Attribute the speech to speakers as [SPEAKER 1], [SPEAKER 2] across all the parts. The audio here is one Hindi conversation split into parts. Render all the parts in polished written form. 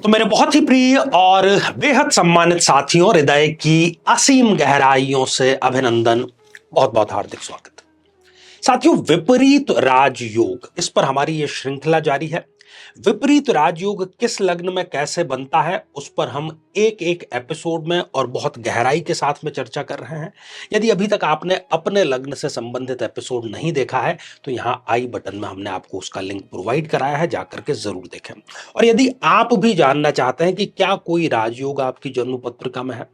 [SPEAKER 1] तो मेरे बहुत ही प्रिय और बेहद सम्मानित साथियों, हृदय की असीम गहराइयों से अभिनंदन, बहुत बहुत हार्दिक स्वागत। साथियों, विपरीत राजयोग, इस पर हमारी ये श्रृंखला जारी है। विपरीत राजयोग किस लग्न में कैसे बनता है, उस पर हम एक एक एपिसोड में और बहुत गहराई के साथ में चर्चा कर रहे हैं। यदि अभी तक आपने अपने लग्न से संबंधित एपिसोड नहीं देखा है तो यहां आई बटन में हमने आपको उसका लिंक प्रोवाइड कराया है, जाकर के जरूर देखें। और यदि आप भी जानना चाहते हैं कि क्या कोई राजयोग आपकी जन्म पत्रिका में है,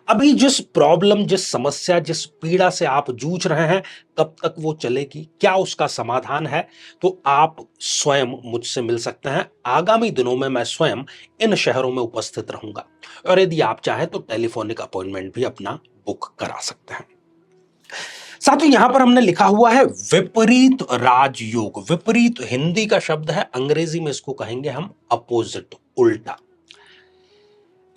[SPEAKER 1] अभी जिस प्रॉब्लम, जिस समस्या, जिस पीड़ा से आप जूझ रहे हैं, कब तक वो चलेगी, क्या उसका समाधान है, तो आप स्वयं मुझसे मिल सकते हैं। आगामी दिनों में मैं स्वयं इन शहरों में उपस्थित रहूंगा और यदि आप चाहें तो टेलीफोनिक अपॉइंटमेंट भी अपना बुक करा सकते हैं। साथियों, यहां पर हमने लिखा हुआ है विपरीत राजयोग। विपरीत हिंदी का शब्द है, अंग्रेजी में इसको कहेंगे हम अपोजिट, उल्टा।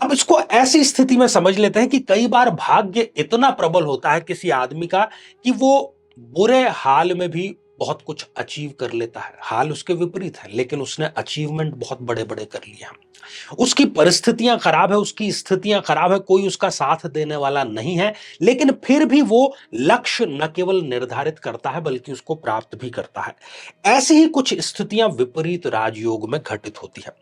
[SPEAKER 1] अब इसको ऐसी स्थिति में समझ लेते हैं कि कई बार भाग्य इतना प्रबल होता है किसी आदमी का कि वो बुरे हाल में भी बहुत कुछ अचीव कर लेता है। हाल उसके विपरीत है लेकिन उसने अचीवमेंट बहुत बड़े बड़े कर लिए हैं। उसकी परिस्थितियां खराब है, उसकी स्थितियां खराब है, कोई उसका साथ देने वाला नहीं है, लेकिन फिर भी वो लक्ष्य न केवल निर्धारित करता है बल्कि उसको प्राप्त भी करता है। ऐसी ही कुछ स्थितियां विपरीत राजयोग में घटित होती है।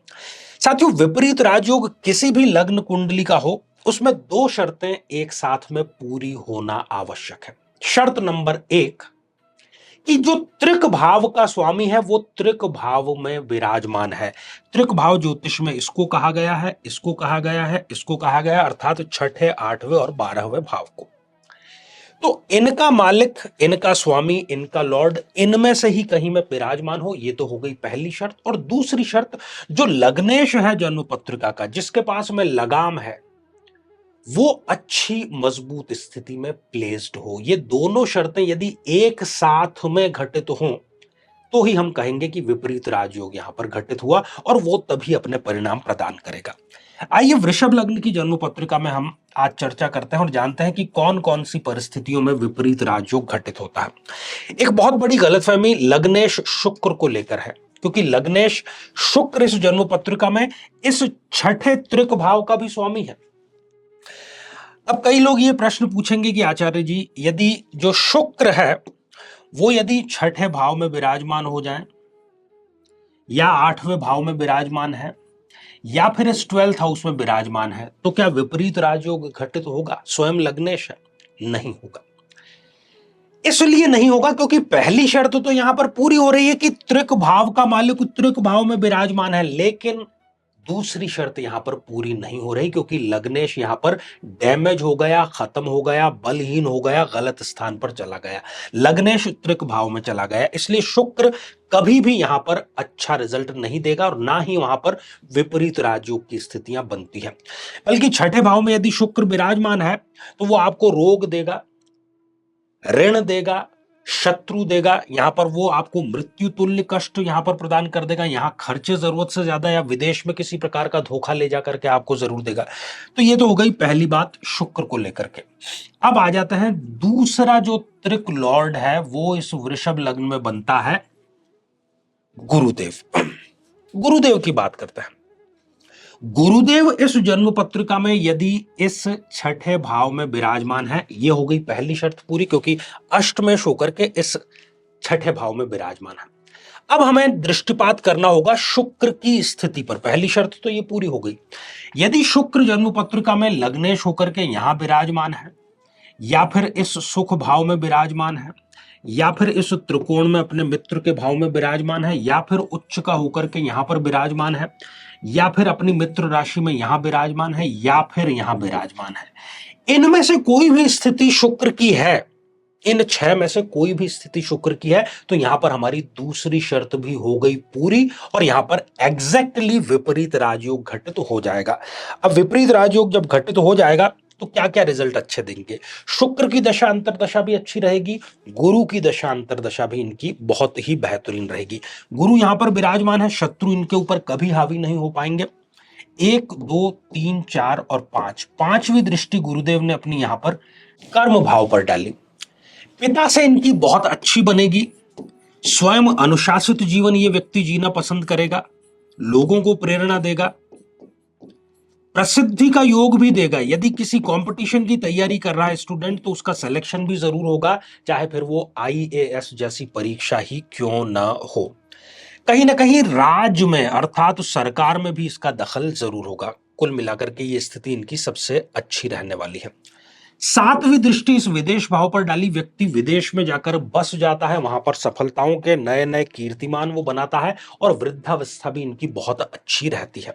[SPEAKER 1] साथियों, विपरीत राजयोग किसी भी लग्न कुंडली का हो, उसमें दो शर्तें एक साथ में पूरी होना आवश्यक है। शर्त नंबर एक, कि जो त्रिक भाव का स्वामी है वो त्रिक भाव में विराजमान है। त्रिक भाव ज्योतिष में इसको कहा गया है, इसको कहा गया है, इसको कहा गया, अर्थात छठे, आठवें और 12वें भाव को। तो इनका मालिक, इनका स्वामी, इनका लॉर्ड इनमें से ही कहीं में विराजमान हो, ये तो हो गई पहली शर्त। और दूसरी शर्त, जो लग्नेश है जन्म पत्रिका का, जिसके पास में लगाम है, वो अच्छी मजबूत स्थिति में प्लेस्ड हो। ये दोनों शर्तें यदि एक साथ में घटित हों तो ही हम कहेंगे कि विपरीत राजयोग यहां पर घटित हुआ और वो तभी अपने परिणाम प्रदान करेगा। आइए वृषभ लग्न की जन्म पत्रिका में हम आज चर्चा करते हैं और जानते हैं कि कौन कौन सी परिस्थितियों में विपरीत राजयोग घटित होता है। एक बहुत बड़ी गलतफहमी लग्नेश शुक्र को लेकर है, क्योंकि लग्नेश शुक्र इस जन्म पत्रिका में इस छठे त्रिक भाव का भी स्वामी है। अब कई लोग ये प्रश्न पूछेंगे कि आचार्य जी, यदि जो शुक्र है वो यदि छठे भाव में विराजमान हो जाए या आठवें भाव में विराजमान है या फिर इस 12th हाउस में विराजमान है, तो क्या विपरीत राजयोग घटित होगा? स्वयं लग्नेश है, नहीं होगा। इसलिए नहीं होगा क्योंकि पहली शर्त तो यहां पर पूरी हो रही है कि त्रिक भाव का मालिक त्रिक भाव में विराजमान है, लेकिन दूसरी शर्त यहां पर पूरी नहीं हो रही क्योंकि लग्नेश यहां पर डैमेज हो गया, खत्म हो गया, बलहीन हो गया, गलत स्थान पर चला गया। लग्नेश त्रिक भाव में चला गया, इसलिए शुक्र कभी भी यहां पर अच्छा रिजल्ट नहीं देगा और ना ही वहां पर विपरीत राजयोग की स्थितियां बनती है। बल्कि छठे भाव में यदि शुक्र विराजमान है तो वो आपको रोग देगा, ऋण देगा, शत्रु देगा। यहां पर वो आपको मृत्यु तुल्य कष्ट यहां पर प्रदान कर देगा। यहां खर्चे जरूरत से ज्यादा या विदेश में किसी प्रकार का धोखा ले जाकर के आपको जरूर देगा। तो ये तो हो गई पहली बात शुक्र को लेकर के। अब आ जाते हैं दूसरा जो त्रिक लॉर्ड है वो इस वृषभ लग्न में बनता है गुरुदेव। गुरुदेव की बात करते हैं। गुरुदेव इस जन्म पत्रिका में यदि इस छठे भाव में विराजमान है, ये हो गई पहली शर्त पूरी, क्योंकि अष्टमेश होकर के इस छठे भाव में विराजमान है। अब हमें दृष्टिपात करना होगा शुक्र की स्थिति पर। पहली शर्त तो ये पूरी हो गई। यदि शुक्र जन्म पत्रिका में लग्नेश होकर के यहां विराजमान है या फिर इस सुख भाव में विराजमान है या फिर इस त्रिकोण में अपने मित्र के भाव में विराजमान है या फिर उच्च का होकर के यहां पर विराजमान है या फिर अपनी मित्र राशि में यहां विराजमान है या फिर यहां विराजमान है, इनमें से कोई भी स्थिति शुक्र की है, इन छह में से कोई भी स्थिति शुक्र की है, तो यहां पर हमारी दूसरी शर्त भी हो गई पूरी और यहां पर एग्जैक्टली विपरीत राजयोग घटित हो जाएगा। अब विपरीत राजयोग जब घटित हो जाएगा तो क्या क्या रिजल्ट अच्छे देंगे? शुक्र की दशा अंतरदशा भी अच्छी रहेगी, गुरु की दशा अंतरदशा भी इनकी बहुत ही बेहतरीन रहेगी। गुरु यहां पर विराजमान है, शत्रु इनके ऊपर कभी हावी नहीं हो पाएंगे। 1, 2, 3, 4 और 5, पांचवी दृष्टि गुरुदेव ने अपनी यहां पर कर्म भाव पर डाली। पिता से इनकी बहुत अच्छी बनेगी। स्वयं अनुशासित जीवन ये व्यक्ति जीना पसंद करेगा, लोगों को प्रेरणा देगा, प्रसिद्धि का योग भी देगा। यदि किसी कंपटीशन की तैयारी कर रहा है स्टूडेंट तो उसका सिलेक्शन भी जरूर होगा, चाहे फिर वो आईएएस जैसी परीक्षा ही क्यों ना हो। कहीं ना कहीं राज्य में अर्थात तो सरकार में भी इसका दखल जरूर होगा। कुल मिलाकर के ये स्थिति इनकी सबसे अच्छी रहने वाली है। सातवीं दृष्टि इस विदेश भाव पर डाली, व्यक्ति विदेश में जाकर बस जाता है, वहां पर सफलताओं के नए नए कीर्तिमान वो बनाता है और वृद्धावस्था भी इनकी बहुत अच्छी रहती है।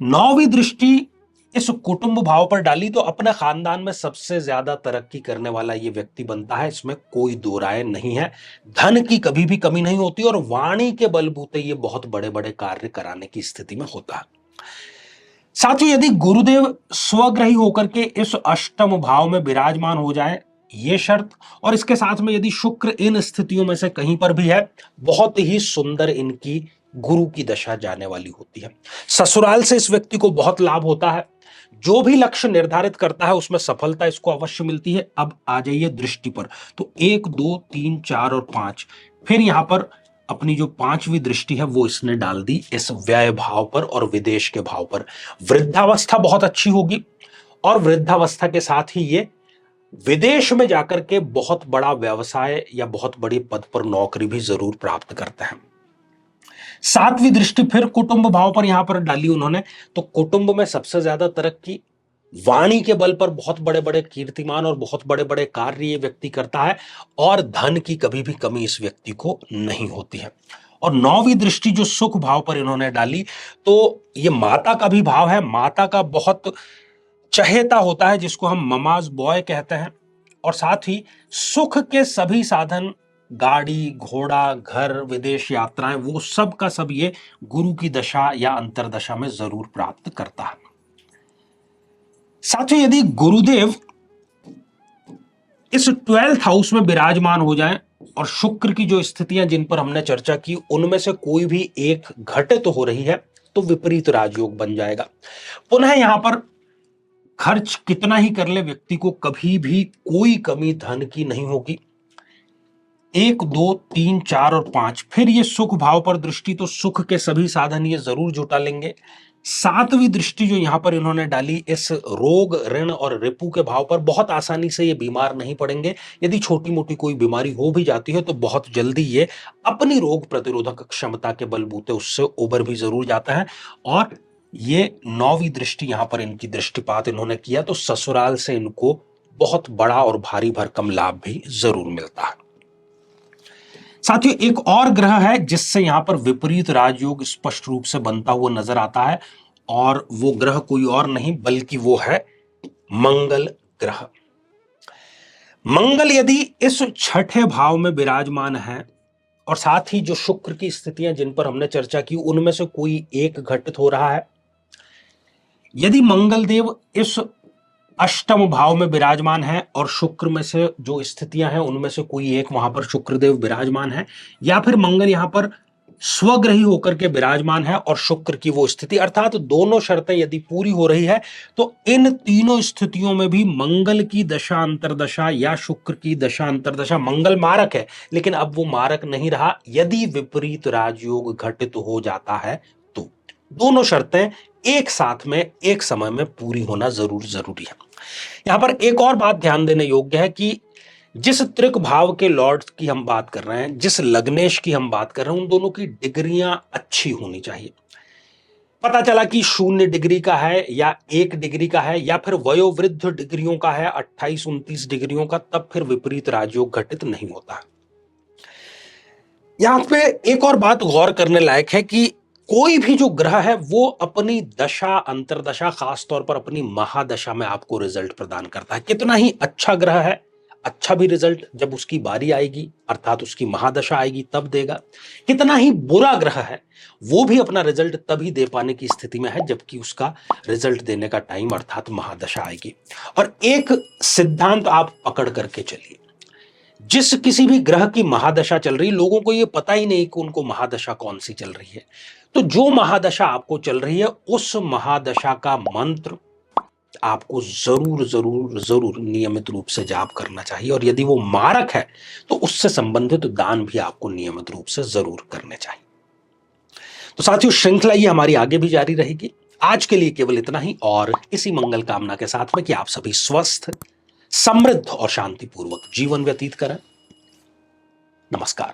[SPEAKER 1] नौवीं दृष्टि इस कुटुंब भाव पर डाली तो अपने खानदान में सबसे ज्यादा तरक्की करने वाला ये व्यक्ति बनता है, इसमें कोई दो राय नहीं है। धन की कभी भी कमी नहीं होती और वाणी के बलबूते ये बहुत बड़े बड़े कार्य कराने की स्थिति में होता है। साथ ही यदि गुरुदेव स्वग्रही होकर के इस अष्टम भाव में विराजमान हो जाए, ये शर्त, और इसके साथ में यदि शुक्र इन स्थितियों में से कहीं पर भी है, बहुत ही सुंदर इनकी गुरु की दशा जाने वाली होती है। ससुराल से इस व्यक्ति को बहुत लाभ होता है, जो भी लक्ष्य निर्धारित करता है उसमें सफलता इसको अवश्य मिलती है। अब आ जाइए दृष्टि पर, तो 1 2 3 4 और 5, फिर यहां पर अपनी जो पांचवी दृष्टि है वो इसने डाल दी इस व्यय भाव पर और विदेश के भाव पर। वृद्धावस्था बहुत अच्छी होगी और वृद्धावस्था के साथ ही ये विदेश में जाकर के बहुत बड़ा व्यवसाय या बहुत बड़ी पद पर नौकरी भी जरूर प्राप्त करते हैं। सातवीं दृष्टि फिर कुटुंब भाव पर यहां पर डाली उन्होंने, तो कुटुंब में सबसे ज्यादा तरक्की, वाणी के बल पर बहुत बड़े बड़े कीर्तिमान और बहुत बड़े बड़े कार्य ये व्यक्ति करता है और धन की कभी भी कमी इस व्यक्ति को नहीं होती है। और नौवीं दृष्टि जो सुख भाव पर इन्होंने डाली, तो ये माता का भी भाव है। माता का बहुत चहेता होता है जिसको हम ममाज बॉय कहते हैं, और साथ ही सुख के सभी साधन, गाड़ी घोड़ा घर विदेश यात्राएं, वो सब का सब ये गुरु की दशा या अंतरदशा में जरूर प्राप्त करता है। साथ ही यदि गुरुदेव इस 12th हाउस में विराजमान हो जाएं और शुक्र की जो स्थितियां जिन पर हमने चर्चा की उनमें से कोई भी एक घटित हो रही है तो विपरीत राजयोग बन जाएगा। पुनः यहां पर खर्च कितना ही कर ले व्यक्ति को कभी भी कोई कमी धन की नहीं होगी। 1 2 3 4 और 5, फिर ये सुख भाव पर दृष्टि, तो सुख के सभी साधन ये जरूर जुटा लेंगे। सातवीं दृष्टि जो यहां पर इन्होंने डाली इस रोग ऋण और रिपु के भाव पर, बहुत आसानी से ये बीमार नहीं पड़ेंगे। यदि छोटी मोटी कोई बीमारी हो भी जाती है तो बहुत जल्दी ये अपनी रोग प्रतिरोधक क्षमता के बलबूते उससे उबर भी जरूर जाता है। और ये नौवीं दृष्टि यहां पर इनकी दृष्टिपात इन्होंने किया तो ससुराल से इनको बहुत बड़ा और भारी भरकम लाभ भी जरूर मिलता है। साथियों एक और ग्रह है जिससे यहां पर विपरीत राजयोग स्पष्ट रूप से बनता हुआ नजर आता है, और वो ग्रह कोई और नहीं बल्कि वो है मंगल ग्रह। मंगल यदि इस छठे भाव में विराजमान है और साथ ही जो शुक्र की स्थितियां जिन पर हमने चर्चा की उनमें से कोई एक घटित हो रहा है, यदि मंगल देव इस अष्टम भाव में विराजमान है और शुक्र में से जो स्थितियां हैं उनमें से कोई एक वहां पर शुक्रदेव विराजमान है, या फिर मंगल यहां पर स्वग्रही होकर के विराजमान है और शुक्र की वो स्थिति, अर्थात दोनों शर्तें यदि पूरी हो रही है तो इन तीनों स्थितियों में भी मंगल की दशा अंतरदशा या शुक्र की दशा अंतरदशा, मंगल मारक है लेकिन अब वो मारक नहीं रहा, यदि विपरीत राजयोग घटित हो जाता है तो दोनों शर्तें एक साथ में एक समय में पूरी होना जरूरी है। यहां पर एक और बात ध्यान देने योग्य है कि जिस त्रिक भाव के लॉर्ड की हम बात कर रहे हैं, जिस लग्नेश की हम बात कर रहे हैं, उन दोनों की डिग्रियां अच्छी होनी चाहिए। पता चला कि 0 डिग्री का है या 1 डिग्री का है या फिर वयोवृद्ध डिग्रियों का है 28-29 डिग्रियों का, तब फिर विपरीत राजयोग घटित नहीं होता। यहां पे एक और बात गौर करने लायक है कि कोई भी जो ग्रह है वो अपनी दशा अंतरदशा, खास तौर पर अपनी महादशा में आपको रिजल्ट प्रदान करता है। कितना ही अच्छा ग्रह है, अच्छा भी रिजल्ट जब उसकी बारी आएगी अर्थात उसकी महादशा आएगी तब देगा। कितना ही बुरा ग्रह है वो भी अपना रिजल्ट तभी दे पाने की स्थिति में है जबकि उसका रिजल्ट देने का टाइम अर्थात महादशा आएगी। और एक सिद्धांत आप पकड़ करके चलिए, जिस किसी भी ग्रह की महादशा चल रही, लोगों को यह पता ही नहीं कि उनको महादशा कौन सी चल रही है, तो जो महादशा आपको चल रही है उस महादशा का मंत्र आपको जरूर जरूर जरूर नियमित रूप से जाप करना चाहिए, और यदि वो मारक है तो उससे संबंधित दान भी आपको नियमित रूप से जरूर करने चाहिए। तो साथियों श्रृंखला ये हमारी आगे भी जारी रहेगी। आज के लिए केवल इतना ही, और इसी मंगल कामना के साथ में कि आप सभी स्वस्थ, समृद्ध और शांतिपूर्वक जीवन व्यतीत करें। नमस्कार।